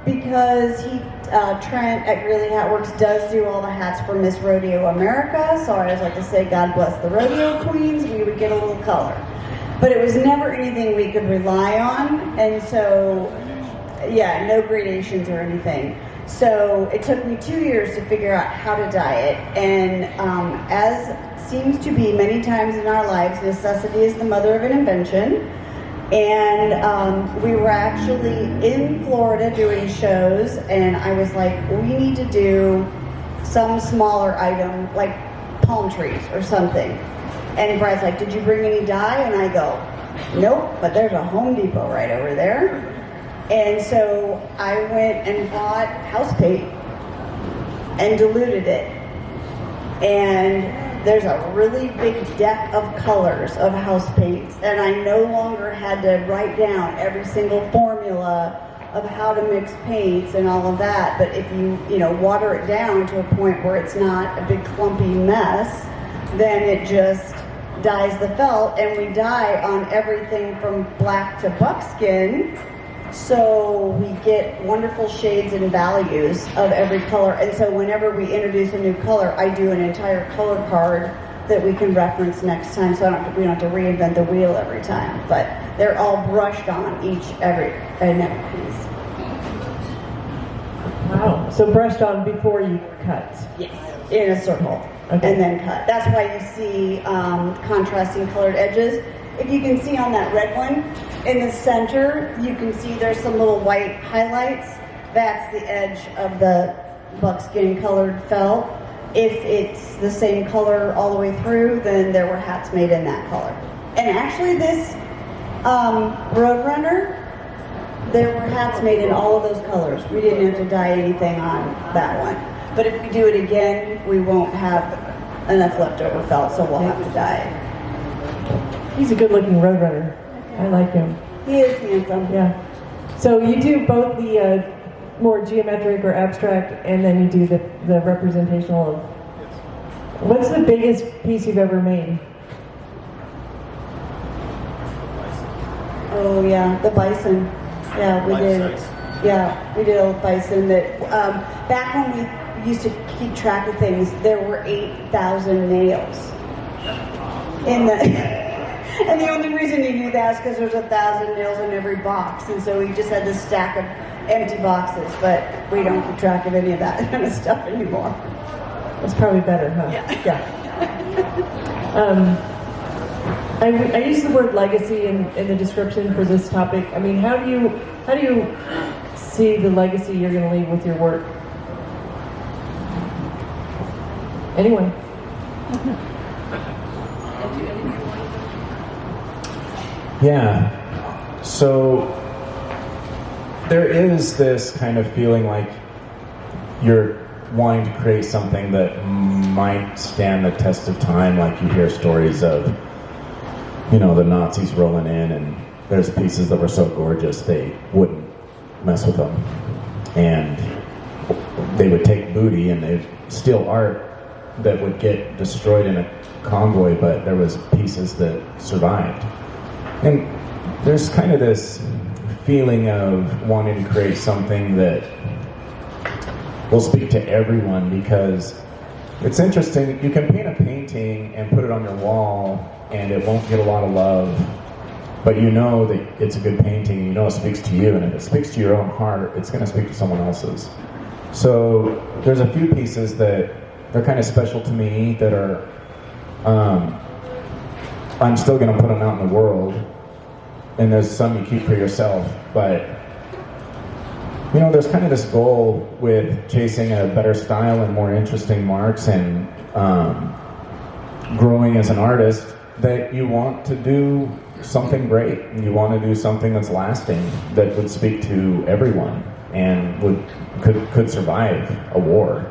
because Trent at Greeley Hat Works does do all the hats for Miss Rodeo America, so I always like to say, God bless the rodeo queens. We would get a little color. But it was never anything we could rely on, and so, no gradations or anything. So it took me 2 years to figure out how to dye it, and as seems to be many times in our lives, necessity is the mother of an invention. And we were actually in Florida doing shows, and I was like, we need to do some smaller item, like palm trees or something. And Brad's like, did you bring any dye? And I go, nope, but there's a Home Depot right over there. And so I went and bought house paint and diluted it. And there's a really big deck of colors of house paints, and I no longer had to write down every single formula of how to mix paints and all of that. But if you water it down to a point where it's not a big clumpy mess, then it just dyes the felt, and we dye on everything from black to buckskin. So we get wonderful shades and values of every color. And so whenever we introduce a new color, I do an entire color card that we can reference next time, so we don't have to reinvent the wheel every time. But they're all brushed on every piece. Wow. So brushed on before you cut. Yes, in a circle, Okay. and then cut. That's why you see contrasting colored edges. If you can see on that red one, in the center, you can see there's some little white highlights. That's the edge of the buckskin colored felt. If it's the same color all the way through, then there were hats made in that color. And actually this Roadrunner, there were hats made in all of those colors. We didn't have to dye anything on that one. But if we do it again, we won't have enough leftover felt, so we'll have to dye it. He's a good-looking Roadrunner. I like him. He is handsome. Yeah. So you do both the more geometric or abstract, and then you do the representational of. What's the biggest piece you've ever made? Oh yeah, the bison. Yeah, we did. Yeah, we did a bison that. Back when we used to keep track of things, there were 8,000 nails in the. And the only reason you knew that is because there's 1,000 nails in every box, and so we just had this stack of empty boxes. But we don't keep track of any of that kind of stuff anymore. That's probably better, huh? Yeah. I use the word legacy in the description for this topic. I mean, how do you see the legacy you're going to leave with your work? Anyone? Yeah. So there is this kind of feeling like you're wanting to create something that might stand the test of time. Like you hear stories of, the Nazis rolling in, and there's pieces that were so gorgeous they wouldn't mess with them. And they would take booty and they'd steal art that would get destroyed in a convoy, but there was pieces that survived. And there's kind of this feeling of wanting to create something that will speak to everyone, because it's interesting. You can paint a painting and put it on your wall and it won't get a lot of love, but you know that it's a good painting, you know it speaks to you, and if it speaks to your own heart, it's going to speak to someone else's. So there's a few pieces that they're kind of special to me that are I'm still going to put them out in the world, and there's some you keep for yourself. But there's kind of this goal with chasing a better style and more interesting marks, and growing as an artist, that you want to do something great, and you want to do something that's lasting, that would speak to everyone and could survive a war.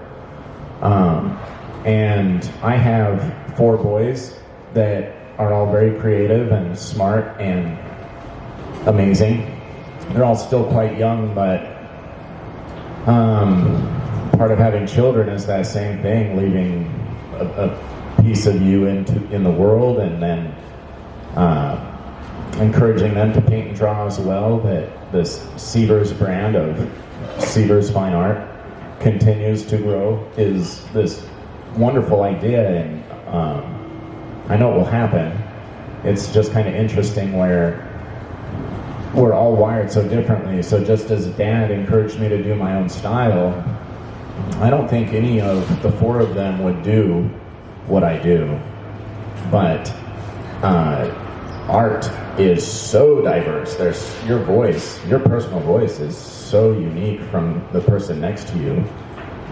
And I have 4 boys that are all very creative and smart and amazing. They're all still quite young, but part of having children is that same thing, leaving a piece of you in the world, and then encouraging them to paint and draw as well. That this Sievers brand of Sievers Fine Art continues to grow is this wonderful idea, and I know it will happen. It's just kind of interesting where we're all wired so differently. So just as Dad encouraged me to do my own style, I don't think any of the 4 of them would do what I do. But art is so diverse. There's your voice, your personal voice is so unique from the person next to you,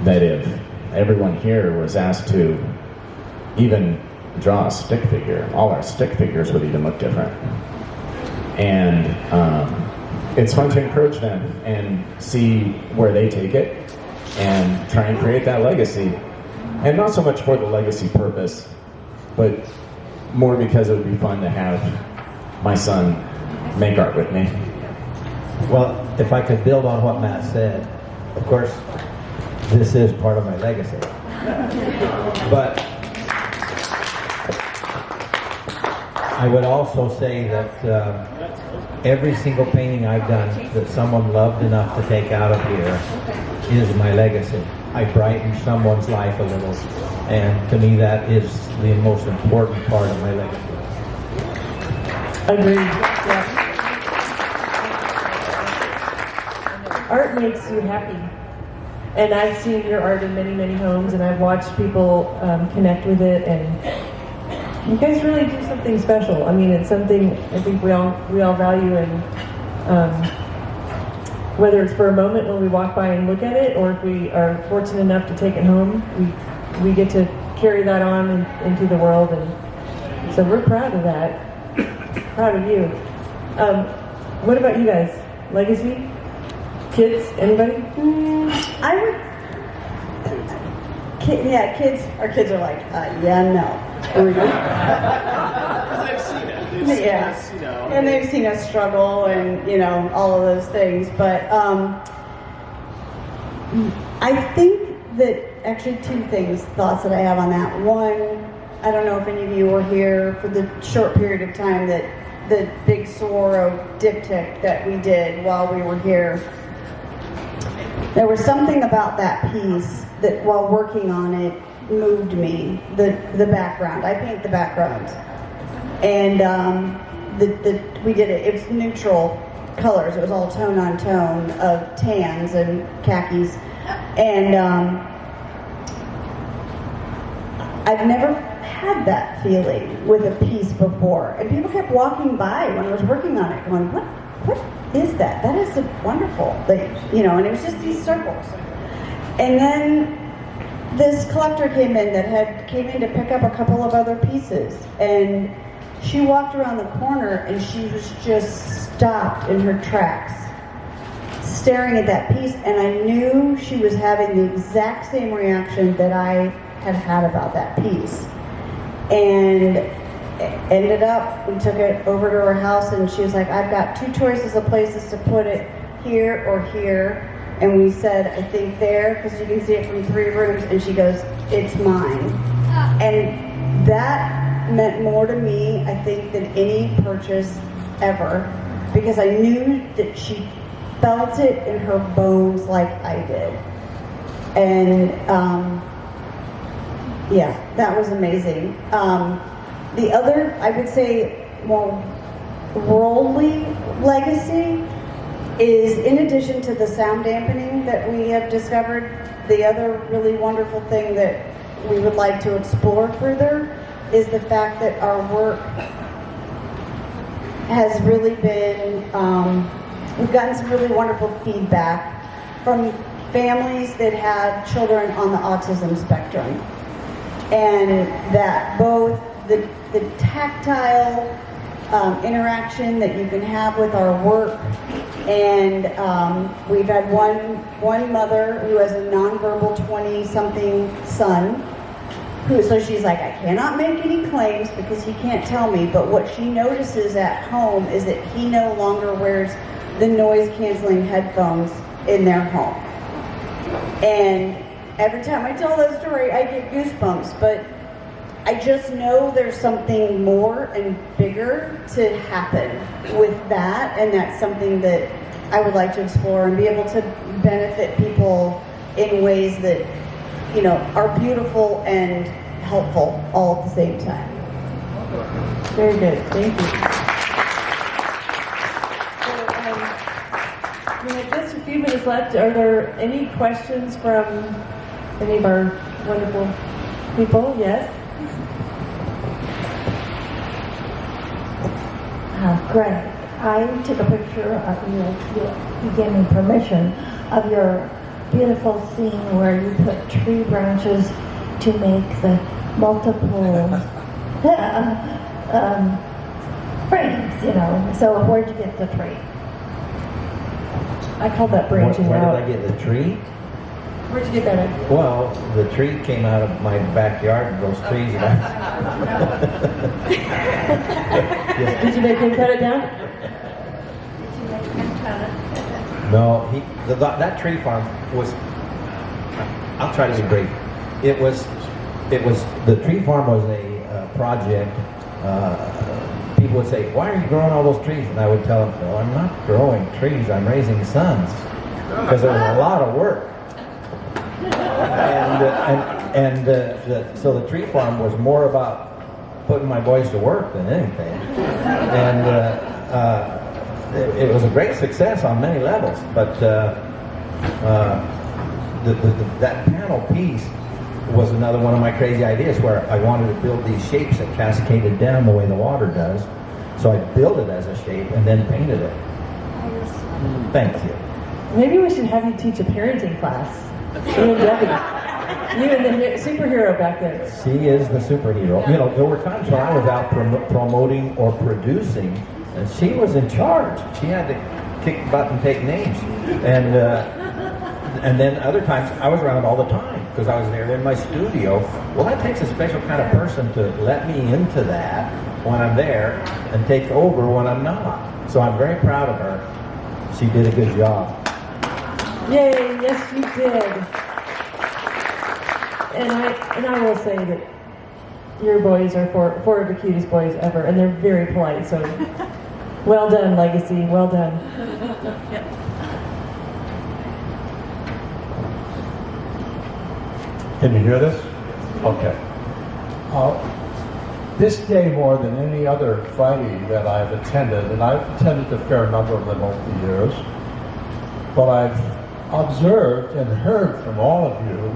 that if everyone here was asked to even draw a stick figure, all our stick figures would even look different. And it's fun to encourage them and see where they take it and try and create that legacy. And not so much for the legacy purpose, but more because it would be fun to have my son make art with me. Well, if I could build on what Matt said, of course, this is part of my legacy. But I would also say that every single painting I've done that someone loved enough to take out of here is my legacy. I brighten someone's life a little, and to me that is the most important part of my legacy. Agreed. Yeah. Art makes you happy. And I've seen your art in many, many homes, and I've watched people connect with it, and you guys really do something special. I mean, it's something I think we all value, and whether it's for a moment when we walk by and look at it, or if we are fortunate enough to take it home, we get to carry that on into the world, and so we're proud of that. Proud of you. What about you guys? Legacy? Kids? Anybody? I would. Kids. Our kids are like, yeah, no. They've seen it. They've seen us, And they've seen us struggle and, all of those things. But I think that actually two thoughts that I have on that. One, I don't know if any of you were here for the short period of time that the big Saguaro diptych that we did while we were here. There was something about that piece that while working on it moved me, the background. I paint the background. And we did it, it was neutral colors. It was all tone on tone of tans and khakis. And I've never had that feeling with a piece before. And people kept walking by when I was working on it going, what is that? That is wonderful. And it was just these circles. And then this collector came in to pick up a couple of other pieces, and she walked around the corner and she was just stopped in her tracks, staring at that piece, and I knew she was having the exact same reaction that I had about that piece. And ended up, we took it over to her house, and she was like, I've got two choices of places to put it, here or here. And we said, I think there, because you can see it from 3 rooms. And she goes, it's mine. And that meant more to me, I think, than any purchase ever, because I knew that she felt it in her bones like I did. And that was amazing. The other, I would say, more worldly legacy is, in addition to the sound dampening that we have discovered, the other really wonderful thing that we would like to explore further is the fact that our work has really been, we've gotten some really wonderful feedback from families that have children on the autism spectrum. And that both the tactile interaction that you can have with our work, and we've had one mother who has a nonverbal 20-something son, so she's like, I cannot make any claims because he can't tell me, but what she notices at home is that he no longer wears the noise-canceling headphones in their home. And every time I tell that story, I get goosebumps, but I just know there's something more and bigger to happen with that, and that's something that I would like to explore and be able to benefit people in ways that, are beautiful and helpful all at the same time. Very good. Thank you. So, we have just a few minutes left. Are there any questions from any of our wonderful people? Yes? Greg, I took a picture of you gave me permission of your beautiful scene where you put tree branches to make the multiple frames, So where'd you get the tree? I call that Where branching did out. I get the tree? Where'd you get that idea? Well, the tree came out of my backyard, those trees. Did you make him cut it down? No, that tree farm was. I'll try to be brief. It was the tree farm was a project. People would say, "Why are you growing all those trees?" And I would tell them, "No, I'm not growing trees. I'm raising sons," because there was a lot of work. So the tree farm was more about putting my boys to work than anything, and it was a great success on many levels. But that panel piece was another one of my crazy ideas, where I wanted to build these shapes that cascaded down the way the water does. So I built it as a shape and then painted it. Thank you. Maybe we should have you teach a parenting class. You and Debbie. You and the superhero back there. She is the superhero. You know, there were times when I was out promoting or producing, and she was in charge. She had to kick butt and take names. And then other times I was around all the time because I was there in my studio. Well, that takes a special kind of person to let me into that when I'm there and take over when I'm not. So I'm very proud of her. She did a good job. Yay, yes you did. And I will say that your boys are four of the cutest boys ever, and they're very polite, so well done, Legacy, well done. Can you hear this? Okay. This day, more than any other Friday that I've attended, and I've attended a fair number of them over the years, but I've observed and heard from all of you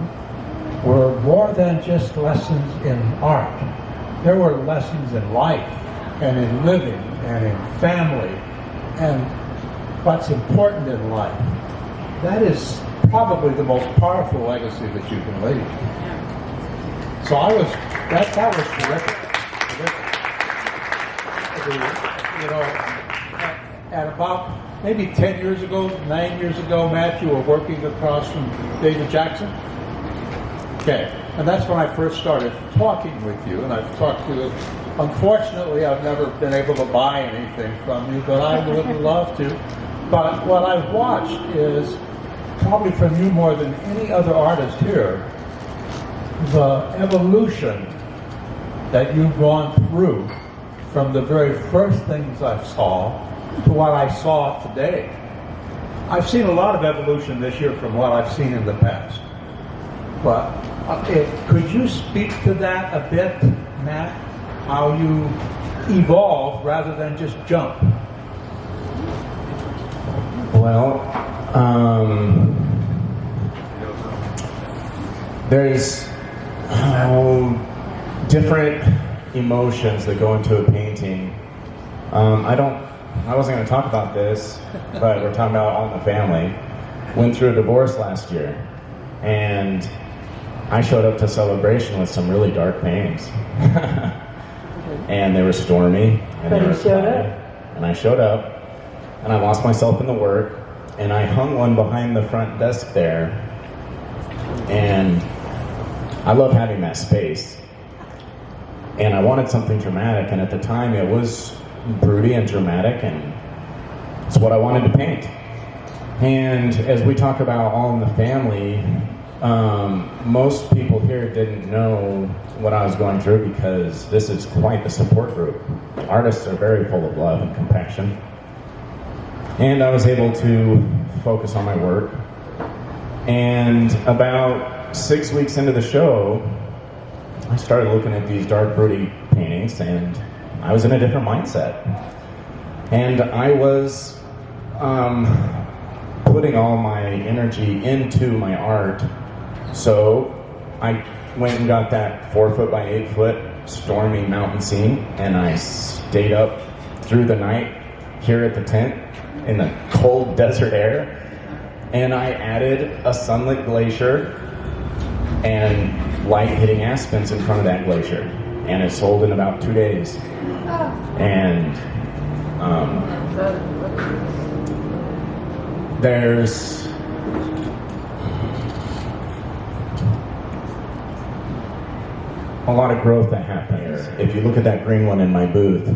were more than just lessons in art. There were lessons in life and in living and in family and what's important in life. That is probably the most powerful legacy that you can leave. So that was terrific. You know, at about maybe 10 years ago, 9 years ago, Matt, you were working across from David Jackson. Okay, and that's when I first started talking with you, and I've talked to you. Unfortunately, I've never been able to buy anything from you, but I would love to. But what I've watched is, probably from you more than any other artist here, the evolution that you've gone through from the very first things I saw to what I saw today. I've seen a lot of evolution this year from what I've seen in the past. But could you speak to that a bit, Matt? How you evolve rather than just jump? Well, there's different emotions that go into a painting. I wasn't going to talk about this, but we're talking about All in the Family. Went through a divorce last year, and I showed up to Celebration with some really dark paintings. And they were stormy. And But they you were showed cloudy. up? And I showed up, and I lost myself in the work, and I hung one behind the front desk there. And I love having that space. And I wanted something dramatic, and at the time it was broody and dramatic, and it's what I wanted to paint. And as we talk about All in the Family, most people here didn't know what I was going through because this is quite the support group. Artists are very full of love and compassion. And I was able to focus on my work. And about 6 weeks into the show, I started looking at these dark, broody paintings, and I was in a different mindset. And I was putting all my energy into my art. So I went and got that 4 foot by 8 foot stormy mountain scene, and I stayed up through the night here at the tent in the cold desert air, and I added a sunlit glacier and light hitting aspens in front of that glacier, and it sold in about 2 days. And there's a lot of growth that happens. If you look at that green one in my booth,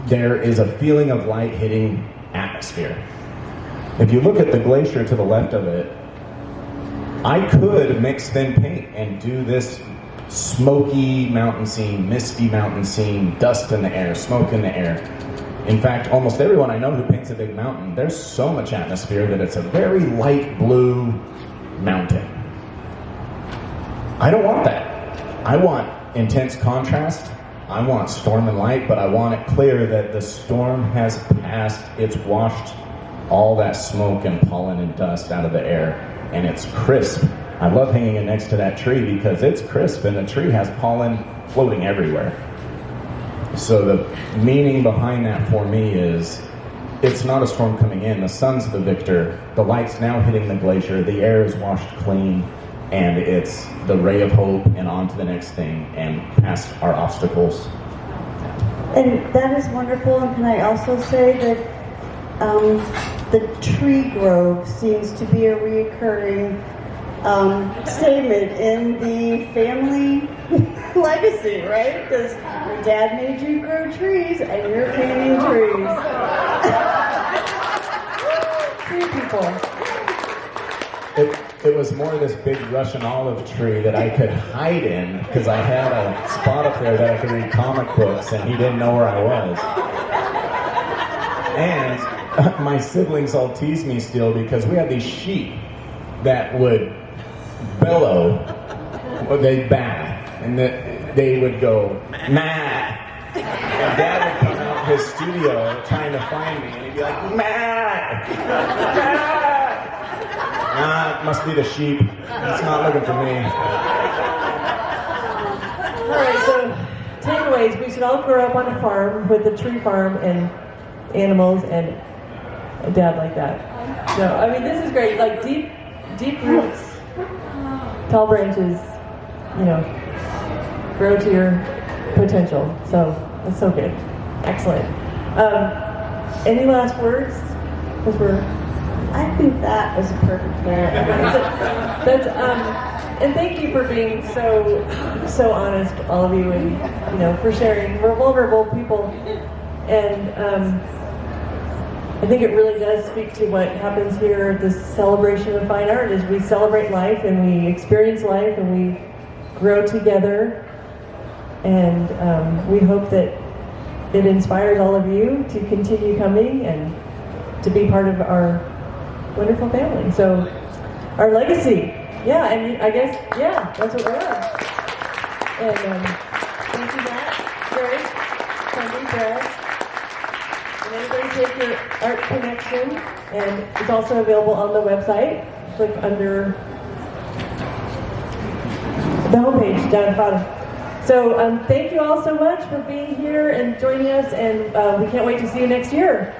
there is a feeling of light hitting atmosphere. If you look at the glacier to the left of it, I could mix thin paint and do this smoky mountain scene, misty mountain scene, dust in the air, smoke in the air. In fact, almost everyone I know who paints a big mountain, there's so much atmosphere that it's a very light blue mountain. I don't want that. I want intense contrast. I want storm and light, but I want it clear that the storm has passed. It's washed all that smoke and pollen and dust out of the air, and it's crisp. I love hanging it next to that tree because it's crisp and the tree has pollen floating everywhere. So the meaning behind that for me is it's not a storm coming in. The sun's the victor. The light's now hitting the glacier. The air is washed clean, and it's the ray of hope and on to the next thing and past our obstacles. And that is wonderful. And can I also say that the tree grove seems to be a reoccurring statement in the family legacy, right? Because your dad made you grow trees and you're painting trees. Tree people. It was more this big Russian olive tree that I could hide in because I had a spot up there that I could read comic books and he didn't know where I was. And my siblings all tease me still because we had these sheep that would bellow, or they'd bath, and they would go, "Nah." And Dad would come out his studio trying to find me, and he'd be like, "Matt! Matt!" Nah, it must be the sheep. It's not looking for me. All right, so takeaways. We should all grow up on a farm with a tree farm and animals and a dad like that. So, I mean, this is great. Like deep roots, tall branches, grow to your potential. So, that's so good. Excellent. Any last words? Because I think that was a perfect parent. that's and thank you for being so honest, all of you, and for sharing. We're vulnerable people, and I think it really does speak to what happens here at this celebration of fine art. Is we celebrate life and we experience life and we grow together, and we hope that it inspires all of you to continue coming and to be part of our wonderful family. So, our legacy. Yeah, and I guess, that's what we're on. And thank you, Matt, Greg, Sundie, Brad. And everybody take your art connection, and it's also available on the website. Click under the homepage down at the bottom. So, thank you all so much for being here and joining us, and we can't wait to see you next year.